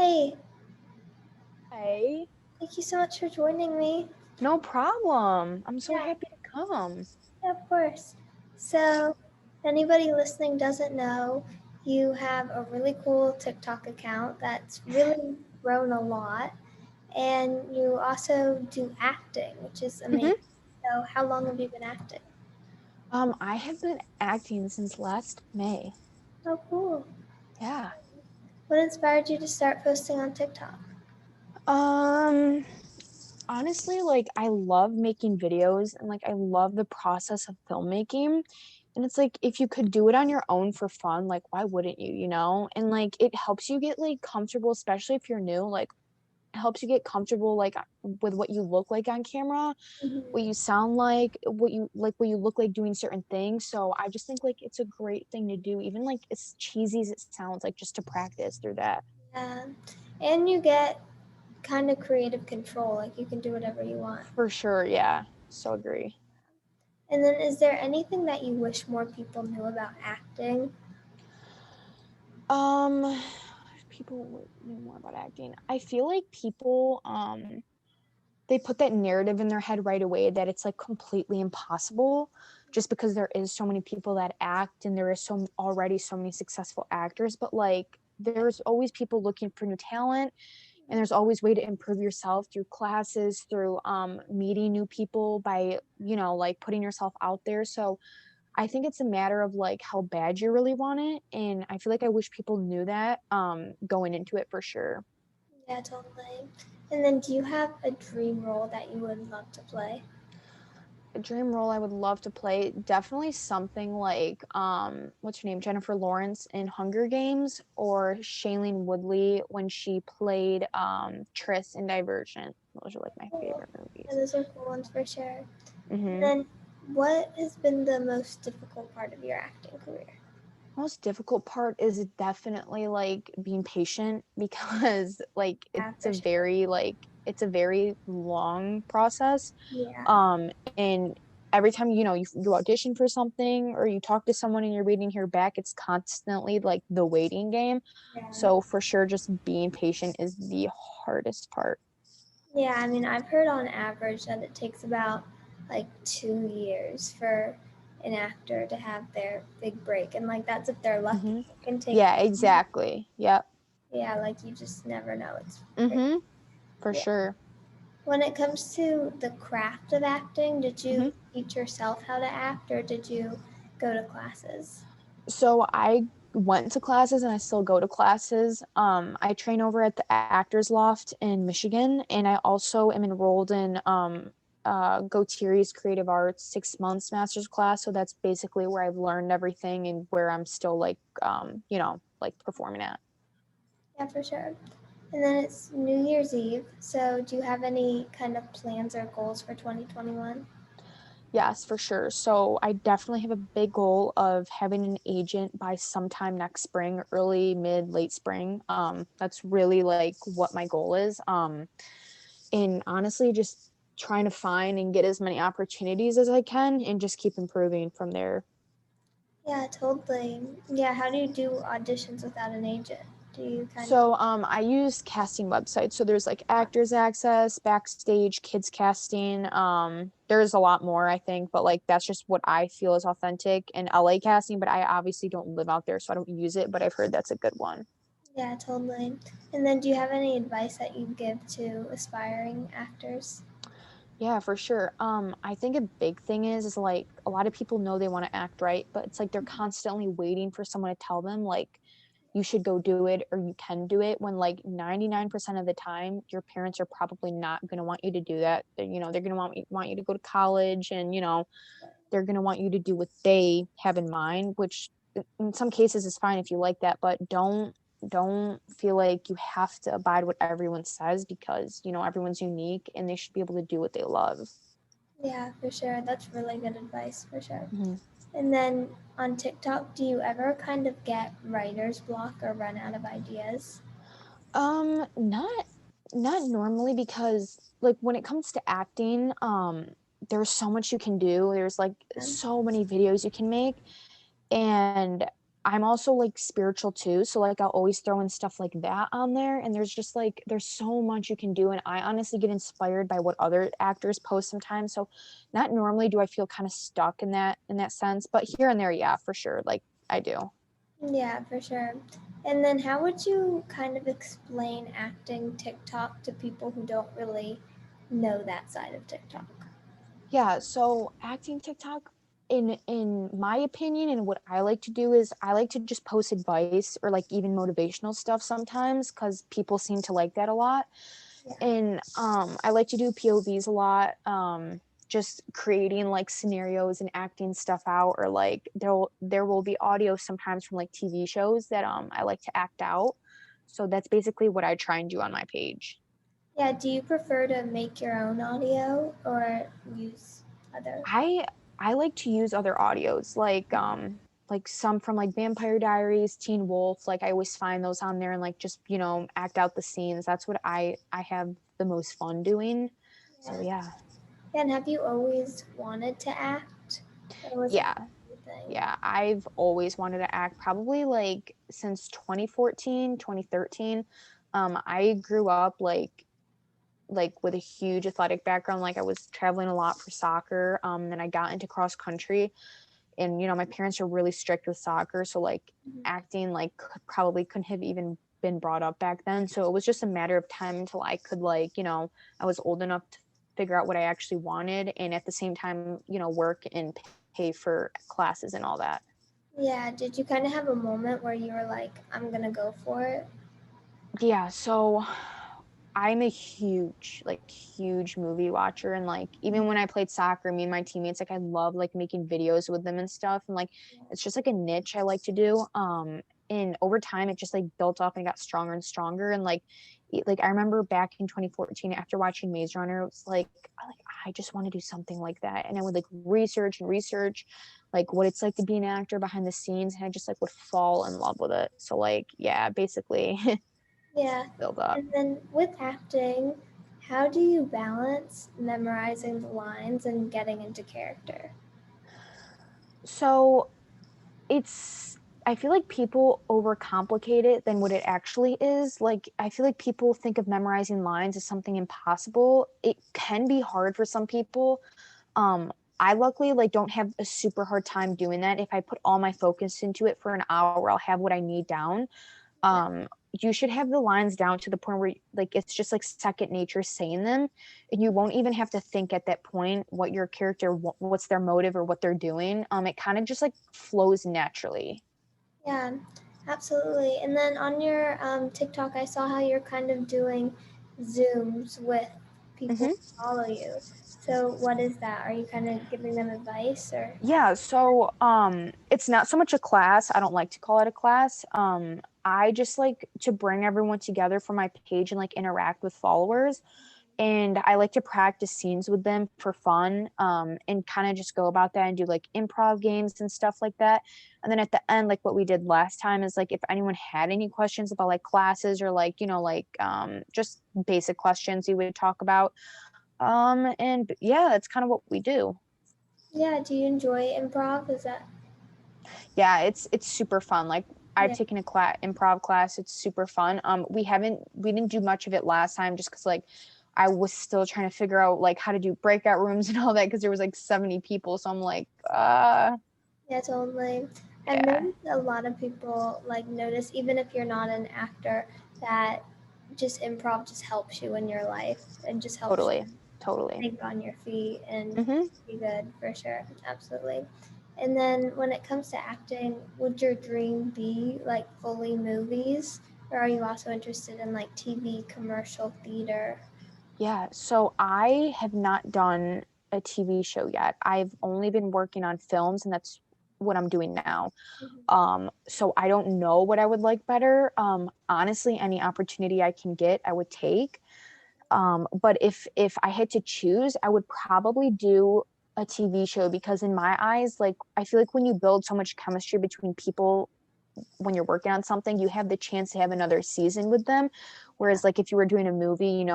Hey, Hey, thank you so much for joining me. no problem. I'm so Yeah, happy to come. yeah, of course. So, if anybody listening doesn't know, you have a really cool TikTok account that's really grown a lot, and you also do acting, which is amazing. hmm So, how long have you been acting? I have been acting since last May. Oh, cool. Yeah. What inspired you to start posting on TikTok? Um, Honestly, like I love making videos and like I love the process of filmmaking. And it's like if you could do it on your own for fun, like why wouldn't you, you know? And like it helps you get like comfortable, especially if you're new, like helps you get comfortable like with what you look like on camera, Hmm. what you sound like, what you look like doing certain things. So I just think like it's a great thing to do, even like as cheesy as it sounds, like just to practice through that. Yeah, and you get kind of creative control, like you can do whatever you want. For sure, yeah. So agree. And then, is there anything that you wish more people knew about acting? Um, People would know more about acting. I feel like people they put that narrative in their head right away that it's like completely impossible just because there is so many people that act and there is already so many successful actors, but like there's always people looking for new talent, and there's always way to improve yourself through classes, through meeting new people by, like putting yourself out there. So I think it's a matter of like how bad you really want it, and I feel like I wish people knew that going into it for sure. Yeah, totally. And then, do you have a dream role that you would love to play? A dream role I would love to play, definitely something like what's her name, Jennifer Lawrence in Hunger Games, or Shailene Woodley when she played Triss in Divergent. Those are like my Cool. favorite Yeah, movies. those are cool ones for sure. And hmm then, what has been the most difficult part of your acting career? Most difficult part is definitely like being patient because like Yeah, for sure. it's a very long process. Yeah. And every time, you audition for something or you talk to someone and you're waiting to hear back, it's constantly like the waiting game. Yeah. So for sure, just being patient is the hardest part. Yeah, I mean, I've heard on average that it takes about like 2 years for an actor to have their big break. And like, that's if they're lucky. hmm It can take, Yeah, exactly. Yep. yeah, like you just never know. It's crazy. hmm For Yeah. sure. When it comes to the craft of acting, did hmm you teach yourself how to act or did you go to classes? So I went to classes and I still go to classes. I train over at the Actors Loft in Michigan, and I also am enrolled in Gotiri's Creative Arts 6 months master's class. So that's basically where I've learned everything and where I'm still like like performing at. Yeah, for sure. And then it's New Year's Eve. So do you have any kind of plans or goals for 2021? Yes, for sure. So I definitely have a big goal of having an agent by sometime next spring, early, mid, late spring. That's really like what my goal is. And honestly, just trying to find and get as many opportunities as I can and just keep improving from there. Yeah, totally. Yeah, how do you do auditions without an agent? Do you kind of, So I use casting websites. So there's like Actors Access, Backstage, Kids Casting. There's a lot more, I think, but like that's just what I feel is authentic. And LA Casting, but I obviously don't live out there, so I don't use it, but I've heard that's a good one. yeah, totally. And then do you have any advice that you give to aspiring actors? Yeah, for sure. I think a big thing is like a lot of people know they want to act, right, but it's like they're constantly waiting for someone to tell them like you should go do it or you can do it, when like 99% of the time your parents are probably not going to want you to do that. They're going to want you to go to college, and they're going to want you to do what they have in mind, which in some cases is fine if you like that, but don't feel like you have to abide what everyone says, because everyone's unique and they should be able to do what they love. Yeah, for sure. That's really good advice, for sure. Mhm. And then on TikTok, do you ever kind of get writer's block or run out of ideas? Not normally, because like when it comes to acting, there's so much you can do. There's like Um, so many videos you can make, and I'm also like spiritual too, so like I'll always throw in stuff like that on there, and there's just like there's so much you can do, and I honestly get inspired by what other actors post sometimes. So not normally do I feel kind of stuck in that sense, but here and there, yeah, for sure, like I do. Yeah, for sure. And then how would you kind of explain acting TikTok to people who don't really know that side of TikTok? Yeah, so acting TikTok, in my opinion, and what I like to do is I like to just post advice or like even motivational stuff sometimes because people seem to like that a lot. Yeah. And I like to do POVs a lot. Just creating like scenarios and acting stuff out, or like there will be audio sometimes from like TV shows that I like to act out. So that's basically what I try and do on my page. Yeah, do you prefer to make your own audio or use other? I I like to use other audios, like some from like Vampire Diaries, Teen Wolf. Like I always find those on there and like just, act out the scenes. That's what I have the most fun doing. So Yeah. yeah. And have you always wanted to act? Or was it Yeah. a new thing? Yeah, I've always wanted to act probably like since 2014, 2013. I grew up like with a huge athletic background. Like I was traveling a lot for soccer. Then I got into cross country, and my parents are really strict with soccer, so like Mhm. acting like probably couldn't have even been brought up back then. So it was just a matter of time until I could like, I was old enough to figure out what I actually wanted, and at the same time, work and pay for classes and all that. Yeah, did you kind of have a moment where you were like, I'm gonna go for it? Yeah, so I'm a huge, like huge movie watcher, and like even when I played soccer, me and my teammates, like I love like making videos with them and stuff, and like it's just like a niche I like to do. And over time it just like built up and got stronger and stronger, and like I remember back in 2014 after watching Maze Runner, it was like I just want to do something like that, and I would like research and research like what it's like to be an actor behind the scenes, and I just like would fall in love with it. So like yeah, basically Yeah. build up. And then with acting, how do you balance memorizing the lines and getting into character? So it's I feel like people overcomplicate it than what it actually is. Like I feel like people think of memorizing lines as something impossible. It can be hard for some people. Um I luckily like don't have a super hard time doing that. If I put all my focus into it for an hour, I'll have what I need down. Yeah. um you should have the lines down to the point where like it's just like second nature saying them, and you won't even have to think at that point what your character what's their motive or what they're doing. It kind of just like flows naturally. Yeah, absolutely. And then on your TikTok, I saw how you're kind of doing Zooms with people Hmm. who follow you. So, what is that? Are you kind of giving them advice or? Yeah, so it's not so much a class. I don't like to call it a class. I just like to bring everyone together for my page and like interact with followers, and I like to practice scenes with them for fun, and kind of just go about that and do like improv games and stuff like that. And then at the end, like what we did last time is like if anyone had any questions about like classes or like just basic questions we would talk about. And yeah, that's kind of what we do. Yeah, do you enjoy improv? Is that? Yeah, it's super fun. Like I've Yeah. taken a improv class. It's super fun. We didn't do much of it last time just because like I was still trying to figure out like how to do breakout rooms and all that because there was like 70 people. So I'm like, Yeah, totally. I've yeah, noticed a lot of people like notice, even if you're not an actor, that just improv just helps you in your life and just helps totally, you totally. think on your feet and Hmm. be good for sure. Absolutely. And then when it comes to acting, would your dream be like fully movies, or are you also interested in like TV, commercial, theater? Yeah. So I have not done a TV show yet. I've only been working on films, and that's what I'm doing now. Mhm. So I don't know what I would like better. Honestly, any opportunity I can get, I would take. But if I had to choose, I would probably do a TV show because in my eyes, like I feel like when you build so much chemistry between people when you're working on something, you have the chance to have another season with them. Yeah. Whereas like if you were doing a movie,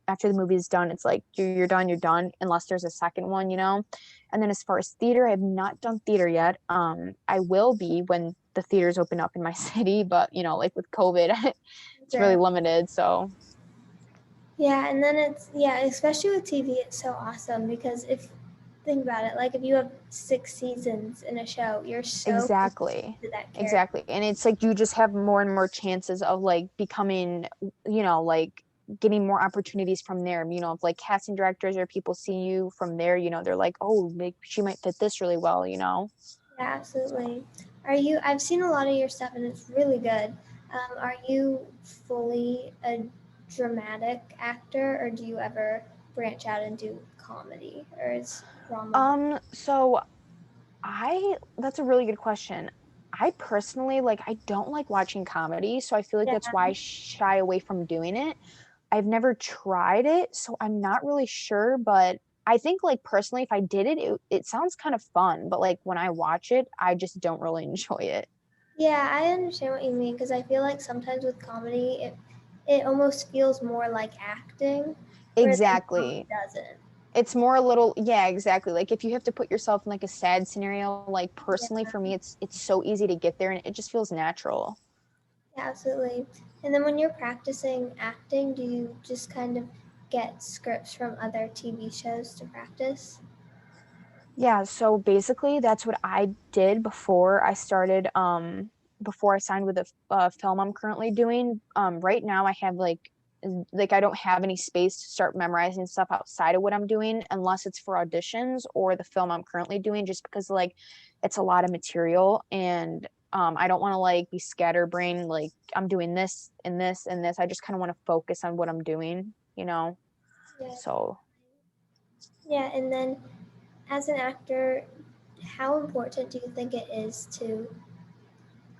after the movie is done, it's like you're done, unless there's a second one. And then as far as theater, I have not done theater yet. I will be when the theaters open up in my city, but like with COVID, it's really Sure. limited. So Yeah, and then yeah, especially with TV, it's so awesome because if think about it, like if you have 6 seasons in a show, you're so connected exactly. to that character. Exactly. And it's like you just have more and more chances of like becoming, like getting more opportunities from there. If like casting directors or people see you from there, they're like, oh, like she might fit this really well. Yeah, So absolutely. I've seen a lot of your stuff and it's really good. Are you fully a dramatic actor or do you ever branch out and do comedy or is drama? so I that's a really good question. I personally like I don't like watching comedy, so I feel like Yeah, that's why I shy away from doing it. I've never tried it, so I'm not really sure, but I think like personally if I did it, it sounds kind of fun, but like when I watch it, I just don't really enjoy it. yeah, I understand what you mean because I feel like sometimes with comedy, it almost feels more like acting, where then drama Exactly. doesn't. It's more a little, yeah, exactly. Like if you have to put yourself in like a sad scenario, like personally Yeah, for me it's so easy to get there and it just feels natural. yeah, absolutely. And then when you're practicing acting, do you just kind of get scripts from other TV shows to practice? Yeah, so basically that's what I did before I signed with the film I'm currently doing. Right now I have like I don't have any space to start memorizing stuff outside of what I'm doing unless it's for auditions or the film I'm currently doing just because like it's a lot of material and I don't want to like be scatterbrained like I'm doing this and this and this. I just kind of want to focus on what I'm doing. Yeah, So yeah. And then as an actor, how important do you think it is to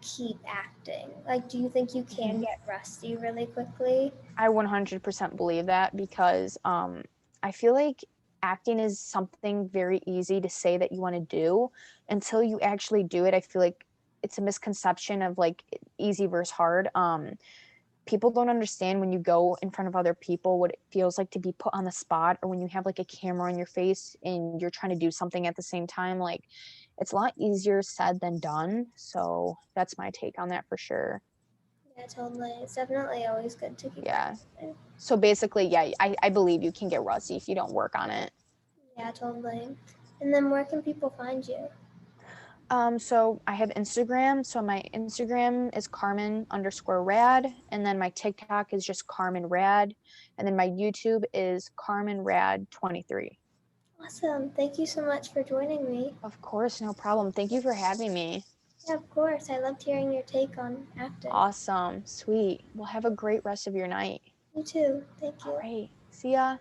keep acting? Like, do you think you can get rusty really quickly? I 100% believe that because I feel like acting is something very easy to say that you want to do until you actually do it. I feel like it's a misconception of like easy versus hard. People don't understand when you go in front of other people what it feels like to be put on the spot or when you have like a camera on your face and you're trying to do something at the same time. Like it's a lot easier said than done. So that's my take on that for sure. Yeah, totally. It's definitely always good to keep Yeah. practicing. So basically, yeah, I believe you can get rusty if you don't work on it. Yeah, totally. And then where can people find you? So I have Instagram. So my Instagram is Carmen_rad, and then my TikTok is just Carmen Rad, and then my YouTube is Carmen Rad 23. Awesome. Thank you so much for joining me. Of course, no problem. Thank you for having me. Yeah, of course. I loved hearing your take on acting. Awesome, sweet. Well, have a great rest of your night. You too. Thank All you. right, see ya.